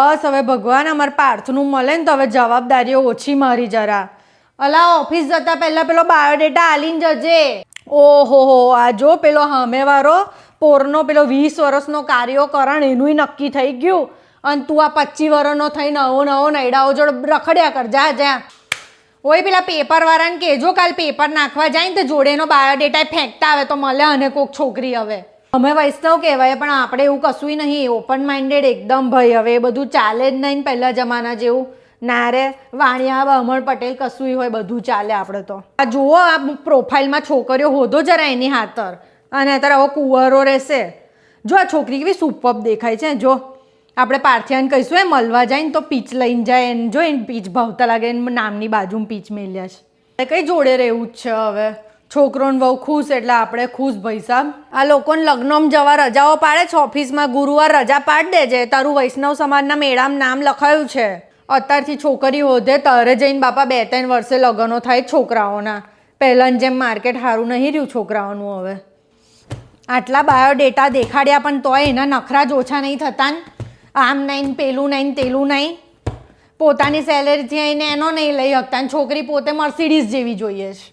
બસ હવે ભગવાન અમારે પાર્થનું મળે ને તો હવે જવાબદારીઓ ઓછી મારી જરા. અલા ઓફિસ જતા પહેલા પેલો બાયોડેટા આલીને જજે. ઓહો આ જો પેલો સામેવાળો પોરનો પેલો 20 વર્ષનો કાર્યકરણ એનું નક્કી થઈ ગયું અને તું આ 25 વર્ષનો થઈ નવો નૈડાઓ જોડે રખડ્યા કર. જા ઓય પેલા પેપર વાળાને કહેજો કાલ પેપર નાખવા જાય ને તો જોડેનો બાયોડેટા ફેંકતા આવે તો મળે અને કોક છોકરી. હવે અમે વૈષ્ણવ કહેવાય પણ આપણે એવું કશું નહીં, ઓપન માઇન્ડેડ એકદમ. ભાઈ હવે એ બધું ચાલે જ નહીં પહેલા જમાના જેવું. ના રે વાણિયા અમર પટેલ કશું હોય બધું ચાલે આપણે તો. આ જુઓ આ પ્રોફાઇલમાં છોકરીઓ હોધો જરા એની હાથર અને અત્યારે હવે કુંવરો રહેશે. જો આ છોકરી કેવી સુપર દેખાય છે. જો આપણે પાર્થિયાને કહીશું એ મળવા જાય ને તો પીચ લઈને જાય એને. જો એને પીચ ભાવતા લાગે એને નામની બાજુમાં પીચ મેલ્યા છે. કઈ જોડે રહેવું જ છે હવે. છોકરોને બહુ ખુશ એટલે આપણે ખુશ ભાઈ સાહેબ. આ લોકોને લગ્નમાં જવા રજાઓ પાડે છે ઓફિસમાં. ગુરુવાર રજા પાડી દેજે. તારું વૈષ્ણવ સમાજના મેળામાં નામ લખાયું છે. અત્યારથી છોકરી હોધે તારે જઈને બાપા 2-3 વર્ષે લગ્નો થાય છોકરાઓના. પહેલાંની જેમ માર્કેટ સારું નહીં રહ્યું છોકરાઓનું હવે. આટલા બાયોડેટા દેખાડ્યા પણ તોય એના નખરા જ ઓછા નહીં થતા ને. આમ નહીં પેલું નહીં તેલું નહીં. પોતાની સેલેરીથી આવીને એનો નહીં લઈ શકતા. છોકરી પોતે મર્સિડીઝ જેવી જોઈએ છે.